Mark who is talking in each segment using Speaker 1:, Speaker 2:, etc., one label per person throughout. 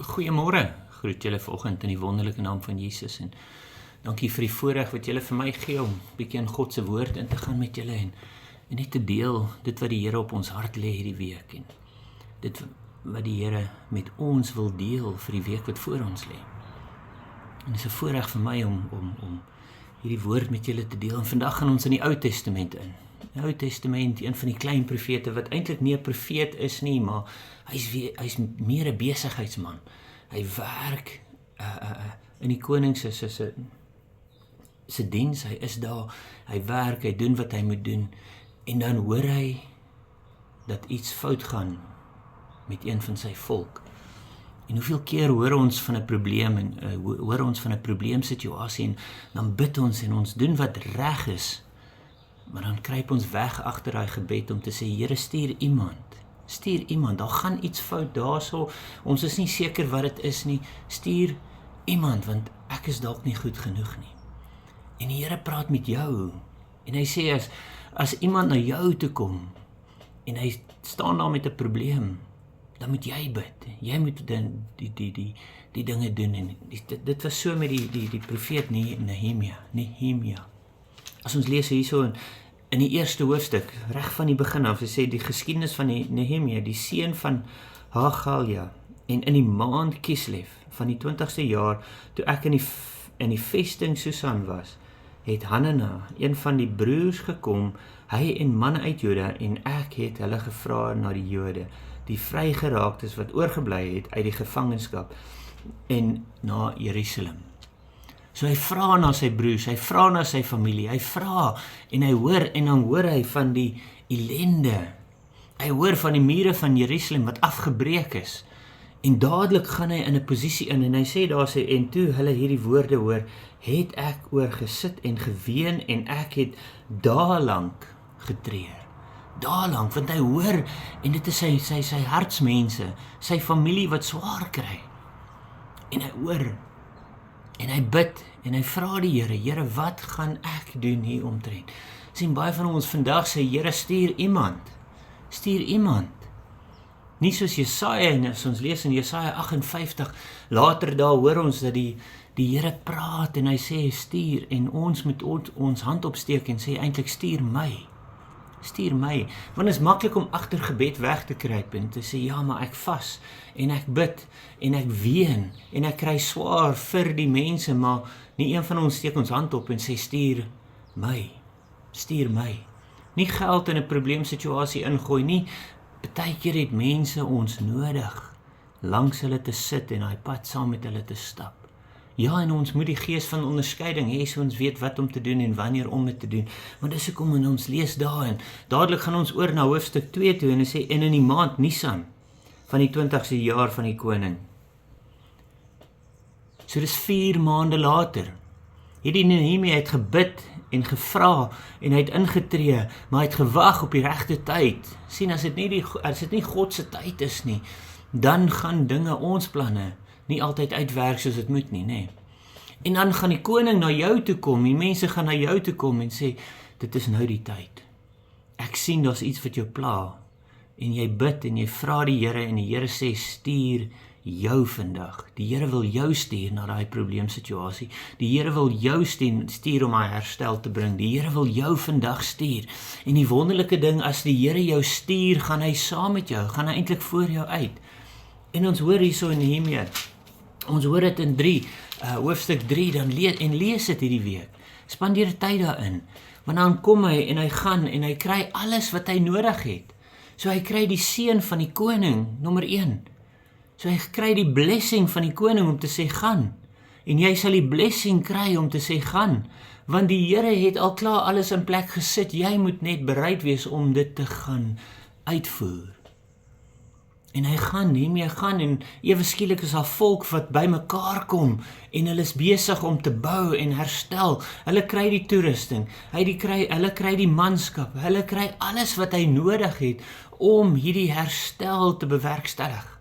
Speaker 1: Goeiemôre, groet julle vanoggend in die wonderlike naam van Jesus en dankie vir die voorreg wat julle vir my gee om bietjie in God se woord in te gaan met julle en net te deel dit wat die Here op ons hart lê hierdie week en dit wat die Here met ons wil deel vir die week wat voor ons lê. En dit is 'n voorreg vir my om hierdie woord met julle te deel en vandag gaan ons in die Ou Testament in. Die Ou Testament, een van die klein profete wat eintlik nie 'n profeet is nie, maar hy's meer 'n besigheidsman. Hy werk in die koning se diens, hy is daar, hy werk, hy doen wat hy moet doen en dan hoor hy dat iets fout gaan met een van sy volk. En hoeveel keer hoor ons van 'n probleem en hoor ons van 'n probleemsituasie en dan bid ons en ons doen wat reg is. Maar dan kruip ons weg agter daai gebed om te sê, Here, stuur iemand, daar gaan iets fout daarso, ons is nie seker wat dit is nie, stuur iemand, want ek is dalk nie goed genoeg nie. En die Here praat met jou, en hy sê, as iemand na jou toe kom, en hy staan daar met 'n probleem, dan moet jy bid, jy moet die dinge doen, en dit was so met die profeet Nehemia. As ons lees hierso in die eerste hoofstuk, reg van die begin af, hy sê die geskiedenis van die Nehemia, die seun van Haggalja, en in die maand Kislev van die 20ste jaar, toe ek in die vesting Susan was, het Hanana, een van die broers gekom, hy en manne uit Juda, en ek het hulle gevra na die Jode, die vrygeraaktes wat oorgebly het uit die gevangenskap, en na Jerusalem. So hy vra na sy broers, hy vra na sy familie, hy vra en hy hoor en dan hoor hy van die ellende. Hy hoor van die mure van Jerusalem wat afgebreek is. En dadelik gaan hy in 'n posisie in en hy sê daar en toe hulle hierdie woorde hoor, het ek oor gesit en geween en ek het daarlank getreur. Daarlank, want hy hoor en dit is sy hartsmense, sy familie wat swaar kry. En hy hoor en hy bid, en hy vra die Here, Here, wat gaan ek doen hier omtrent? Sien, baie van ons vandag sê, Here, stuur iemand. Nie soos Jesaja, en as ons lees in Jesaja 58, later daar hoor ons dat die Here praat, en hy sê, stuur, en ons moet ons hand opsteek, en sê, eintlik, stuur my, want is maklik om agter gebed weg te kruip en te sê, ja, maar ek vas, en ek bid, en ek ween, en ek kry swaar vir die mense, maar nie een van ons steek ons hand op en sê, stuur my. Nie geld in 'n probleemsituasie ingooi nie, partykeer het mense ons nodig, langs hulle te sit en daai pad saam met hulle te stap. Ja, en ons moet die gees van onderskeiding hê, so ons weet wat om te doen en wanneer om dit te doen. Maar dis hoekom ons lees daar en dadelik gaan ons oor na hoofstuk 2 toe en hy sê, en in die maand Nisan van die 20ste jaar van die koning. So dis 4 maande later. Hierdie Nehemia het gebid en gevra en hy het ingetree, maar hy het gewag op die regte tyd. Sien, as dit nie God se tyd is nie, dan gaan dinge, ons planne, nie altyd uitwerk soos dit moet nie, nê. En dan gaan die koning na jou toe kom, die mense gaan na jou toe kom en sê, dit is nou die tyd. Ek sien daar's iets wat jou pla, en jy bid en jy vra die Here, en die Here sê, stuur jou vandag. Die Here wil jou stuur na daai probleemsituasie. Die Here wil jou stuur om hy herstel te bring. Die Here wil jou vandag stuur. En die wonderlike ding, as die Here jou stuur, gaan hy saam met jou, gaan hy eintlik voor jou uit. En ons hoor hierso in Nehemia, ons hoor dit in hoofstuk 3, dan lees dit hierdie week. Spandeer tyd daarin, want dan kom hy en hy gaan en hy kry alles wat hy nodig het. So hy kry die seën van die koning, nommer 1. So hy kry die blessing van die koning om te sê, gaan. En jy sal die blessing kry om te sê, gaan. Want die Here het al klaar alles in plek gesit, jy moet net bereid wees om dit te gaan uitvoer. En hy gaan, Nehemia gaan, en ewe skielik is daar volk wat by mekaar kom, en hulle is besig om te bou en herstel. Hulle kry die toerusting, hulle kry die manskap, hulle kry alles wat hy nodig het, om hierdie herstel te bewerkstellig.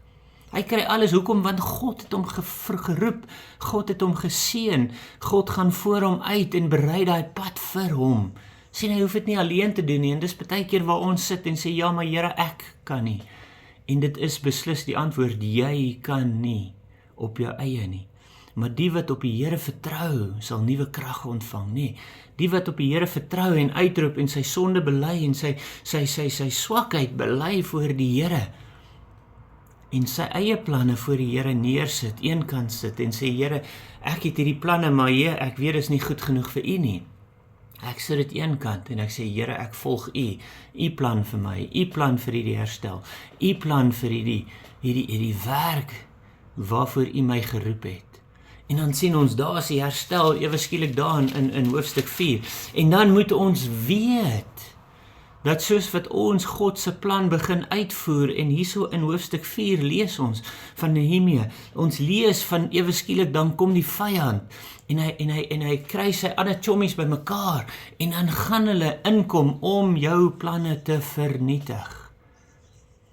Speaker 1: Hy kry alles, hoekom? Want God het hom geroep, God het hom geseën, God gaan voor hom uit en berei daai pad vir hom. Sien, hy hoef dit nie alleen te doen nie, en dis partykeer waar ons sit en sê, ja, maar Here, ek kan nie. En dit is beslis die antwoord, jy kan nie. op jou eie nie. Maar die wat op die Here vertrou, sal nuwe krag ontvang, nee. Die wat op die Here vertrou en uitroep en sy sonde bely en sy swakheid bely voor die Here en sy eie planne voor die Here neersit, een kant sit en sê, Here, ek het hierdie planne, maar Heer, ek weet is nie goed genoeg vir U nie. Ek sit dit een kant en ek sê, Here, ek volg U plan vir my, U plan vir hierdie herstel, U plan vir hierdie werk waarvoor U my geroep het. En dan sien ons, daar is die herstel, ewe skielik daar in hoofstuk 4. En dan moet ons weet, dat soos wat ons God se plan begin uitvoer, en hierso in hoofstuk 4 lees ons van Nehemia, ons lees van ewe skielik, dan kom die vyand, en hy kry sy ander chommies by mekaar, en dan gaan hulle inkom om jou planne te vernietig.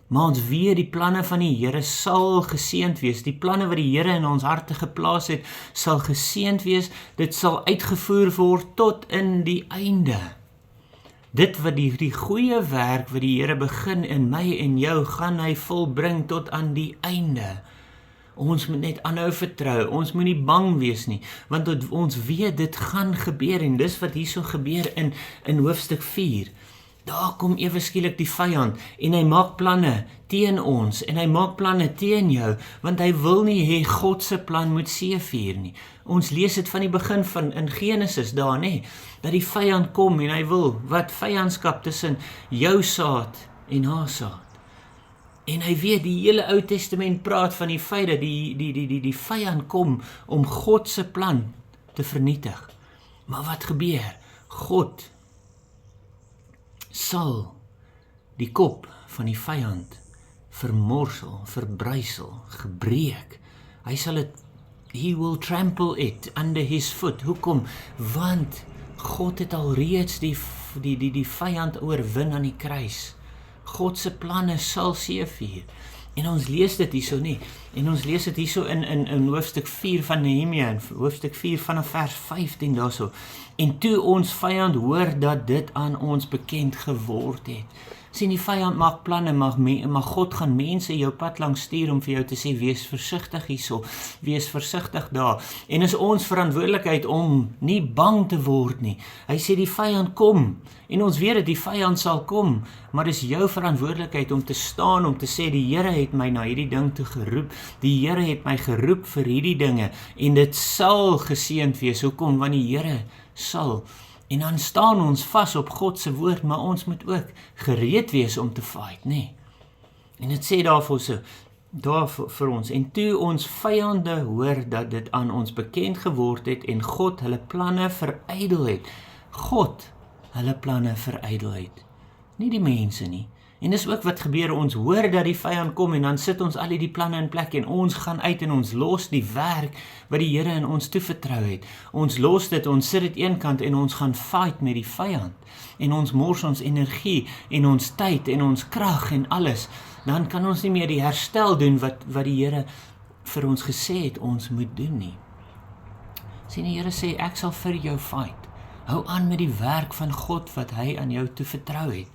Speaker 1: Maar ons weet die planne van die Here sal geseënd wees. Die planne wat die Here in ons harte geplaas het, sal geseënd wees. Dit sal uitgevoer word tot in die einde. Dit wat die goeie werk wat die Here begin in my en jou, gaan hy volbring tot aan die einde. Ons moet net aanhou vertrou, ons moet nie bang wees nie, want ons weet dit gaan gebeur, en dis wat hierso gebeur in hoofstuk 4. Daar kom ewe skielik die vyand, en hy maak planne teen ons, en hy maak planne teen jou, want hy wil nie hê God se plan moet seëvier nie. Ons lees dit van die begin van in Genesis daar, nee, dat die vyand kom, en hy wil, wat vyandskap tussen jou saad en haar saad. En hy weet, die hele Ou Testament praat van die feit dat die vyand kom om God se plan te vernietig. Maar wat gebeur? God sal die kop van die vyand vermorsel, verbrysel, gebreek. Hy sal het, he will trample it under his foot. Hoekom? Want God het al reeds die vyand oorwin aan die kruis. God se planne sal seëvier. En ons lees dit hierso nie. En ons lees dit hierso in hoofstuk 4 van Nehemia, in hoofstuk 4 vanaf vers 15 daarso. En toe ons vyand hoor dat dit aan ons bekend geword het. Sien, die vyand maak planne, maar God gaan mense jou pad langs stuur om vir jou te sê, wees versigtig hierso, wees versigtig daar. En is ons verantwoordelikheid om nie bang te word nie. Hy sê die vyand kom, en ons weet dat die vyand sal kom, maar is jou verantwoordelikheid om te staan, om te sê, die Here het my na hierdie ding toe geroep, die Here het my geroep vir hierdie dinge, en dit sal geseënd wees. Hoekom? Want die Here sal. En dan staan ons vas op God se woord, maar ons moet ook gereed wees om te fight, nee. En dit sê daar vir ons, en toe ons vyande hoor dat dit aan ons bekend geword het, en God hulle planne verydel het. God hulle planne verydel het. Nie die mense nie. En dis ook wat gebeur, ons hoor dat die vyand kom, en dan sit ons al die planne in plek, en ons gaan uit en ons los die werk wat die Here in ons toevertrou het. Ons los dit, ons sit dit een kant, en ons gaan fight met die vyand. En ons mors ons energie, en ons tyd, en ons krag, en alles. Dan kan ons nie meer die herstel doen wat die Here vir ons gesê het, ons moet doen nie. Sien, die Here sê, ek sal vir jou fight. Hou aan met die werk van God wat hy aan jou toevertrou het.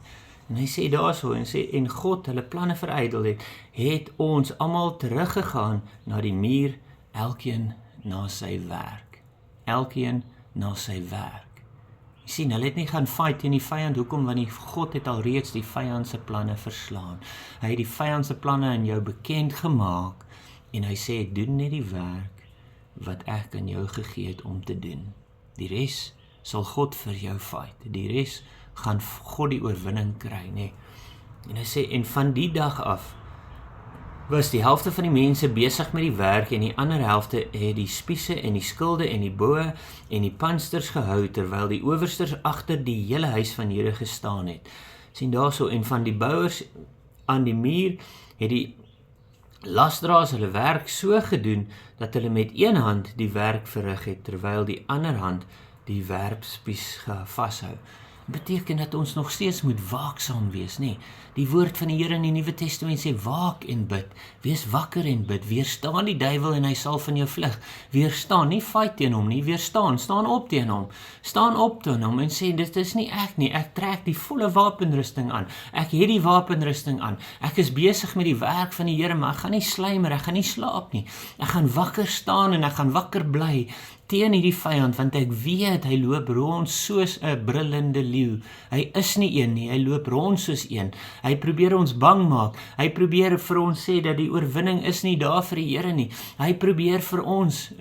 Speaker 1: En hy sê daarso, en God hulle planne verydel het ons almal teruggegaan na die muur, elkeen na sy werk. Elkeen na sy werk. Jy sien, hulle het nie gaan fight teen die vyand, hoekom? Want God het al reeds die vyand se planne verslaan. Hy het die vyand se planne aan jou bekend gemaak, en hy sê, doen net die werk wat ek aan jou gegee het om te doen. Die res sal God vir jou fight. Die res gaan God die oorwinning kry, nee. En hy sê, en van die dag af was die helfte van die mense besig met die werk, en die ander helfte het die spiese en die skilde en die boë en die pansters gehou, terwyl die owersters agter die hele huis van Here gestaan het. Sien daarso, en van die bouers aan die muur het die lasdraers hulle werk so gedoen, dat hulle met een hand die werk verrig het, terwyl die ander hand die werpspies vashou. beteken dat ons nog steeds moet waaksaam wees, nee. Die woord van die Here in die Nuwe Testament sê, waak en bid, wees wakker en bid, weerstaan die duiwel en hy sal van jou vlug, weerstaan, nie fight teen hom nie, weerstaan, staan op teen hom en sê, dit is nie ek nie, ek trek die volle wapenrusting aan, ek het die wapenrusting aan, ek is besig met die werk van die Here, maar ek gaan nie sluimer, ek gaan nie slaap nie, ek gaan wakker staan en ek gaan wakker bly, teen hierdie vyand, want ek weet, hy loop rond soos 'n brullende leeu. Hy is nie een nie, hy loop rond soos een. Hy probeer ons bang maak. Hy probeer vir ons sê dat die oorwinning is nie daar vir die Here nie. Hy probeer vir ons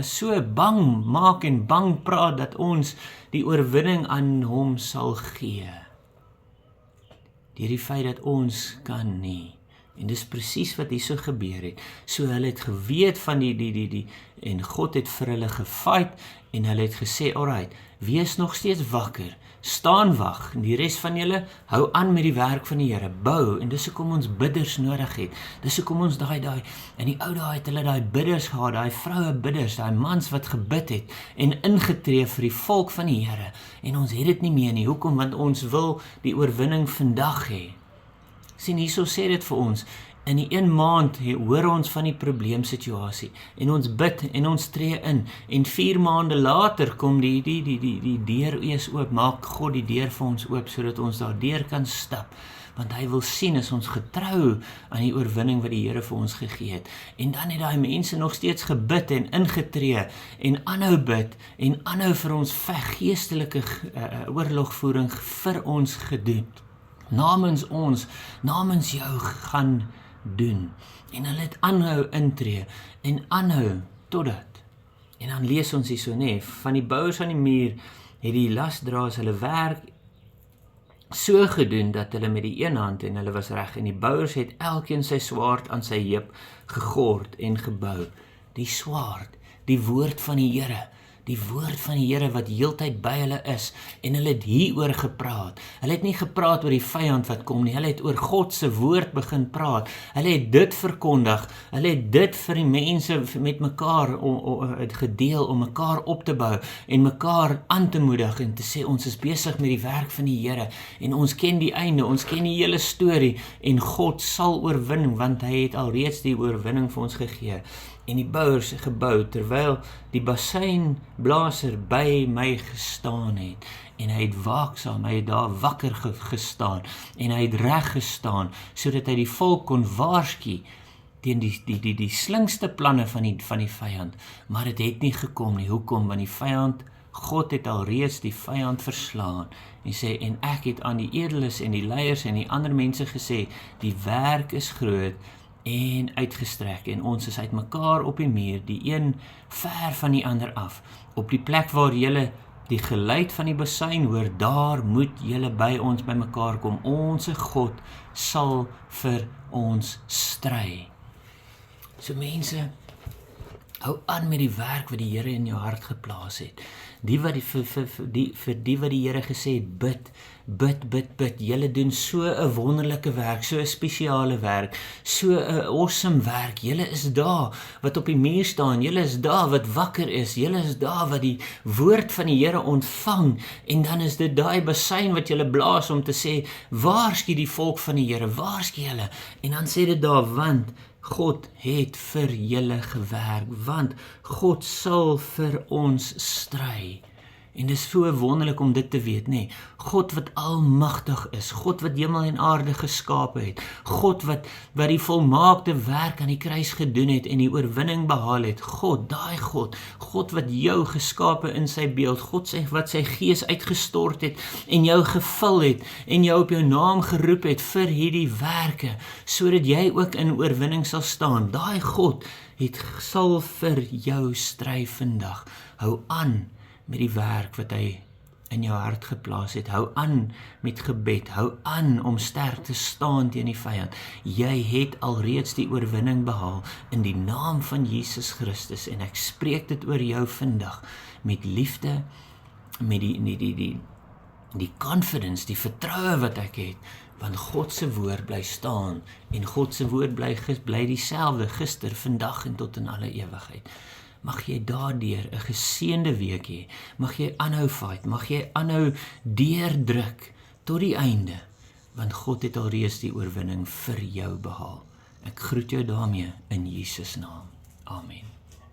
Speaker 1: so bang maak en bang praat dat ons die oorwinning aan hom sal gee. Deur die feit dat ons kan nie. En dis presies wat hier so gebeur het. So hulle het geweet van en God het vir hulle gefight en hulle het gesê, alright, wees nog steeds wakker, staan wag, en die res van julle hou aan met die werk van die Here, bou, en dis hoekom ons bidders nodig het. Dis hoekom ons in die ou dae het hulle daai bidders gehad, daai vroue bidders, daai mans wat gebid het en ingetree vir die volk van die Here. En ons het dit nie meer nie. Hoekom? Want ons wil die oorwinning vandag hê. Sien, hierso sê dit vir ons, in die 1 maand hoor ons van die probleemsituasie, en ons bid, en ons tree in, en 4 maande later kom die deur eers oop, maak God die deur vir ons oop, sodat ons daar deur kan stap, want hy wil sien, is ons getrou aan die oorwinning wat die Here vir ons gegee het, en dan het daai mense nog steeds gebid, en ingetree, en aanhou bid, en aanhou vir ons veg, geestelike oorlogvoering vir ons gedoen, namens ons, namens jou gaan doen, en hulle het aanhou intree, en aanhou totdat, en dan lees ons hier so, nee, van die bouers aan die muur, het die lasdraers hulle werk so gedoen, dat hulle met die een hand, en hulle was reg, en die bouers het elkeen sy swaard aan sy heup gegord en gebou, die swaard, die woord van die Here, die woord van die Here wat heeltyd by hulle is, en hulle het hieroor gepraat. Hulle het nie gepraat oor die vyand wat kom nie, hulle het oor God se woord begin praat. Hulle het dit verkondig, hulle het dit vir die mense met mekaar gedeel, om mekaar op te bou, en mekaar aan te moedig, en te sê, ons is besig met die werk van die Here, en ons ken die einde, ons ken die hele storie, en God sal oorwin, want hy het alreeds die oorwinning vir ons gegee. En die bouers gebou, terwyl die basynblaser by my gestaan het, en hy het waaksaam, hy het daar wakker gestaan, en hy het reg gestaan, sodat hy die volk kon waarsku teen die slinkste planne van die vyand, maar dit het nie gekom nie. Hoekom? Want die vyand, God het alreeds die vyand verslaan, en sê, en ek het aan die edeles en die leiers en die ander mense gesê, die werk is groot, en uitgestrek, en ons is uit mekaar op die muur, die een ver van die ander af, op die plek waar julle die geluid van die basyn hoor, daar moet julle by ons by mekaar kom, ons God sal vir ons stry. So mense, hou aan met die werk wat die Here in jou hart geplaas het, vir die wat die Here gesê het, bid, julle doen so 'n wonderlike werk, so 'n spesiale werk, so 'n awesome werk, julle is daar wat op die muur staan, julle is daar wat wakker is, julle is daar wat die woord van die Here ontvang, en dan is dit daai basyn wat julle blaas om te sê, waarsku die volk van die Here, waarsku julle, en dan sê dit daar, want God het vir julle gewerk, want God sal vir ons stry. En dis so wonderlik om dit te weet, nee. God wat almagtig is, God wat hemel en aarde geskape het, God wat die volmaakte werk aan die kruis gedoen het en die oorwinning behaal het, daai God wat jou geskape in sy beeld, God wat sy gees uitgestort het en jou gevul het en jou op jou naam geroep het vir hierdie werke, sodat jy ook in oorwinning sal staan. Daai God sal vir jou stry vandag. Hou aan met die werk wat hy in jou hart geplaas het. Hou aan met gebed, hou aan om sterk te staan teen die vyand. Jy het alreeds die oorwinning behaal in die naam van Jesus Christus, en ek spreek dit oor jou vandag met liefde, met die confidence, die vertroue wat ek het, want God se woord bly staan, en God se woord bly dieselfde gister, vandag en tot in alle ewigheid. mag jy daardeur 'n geseënde week hê, mag jy aanhou fight, mag jy aanhou deurdruk tot die einde, want God het alreeds die oorwinning vir jou behaal. Ek groet jou daarmee in Jesus naam. Amen.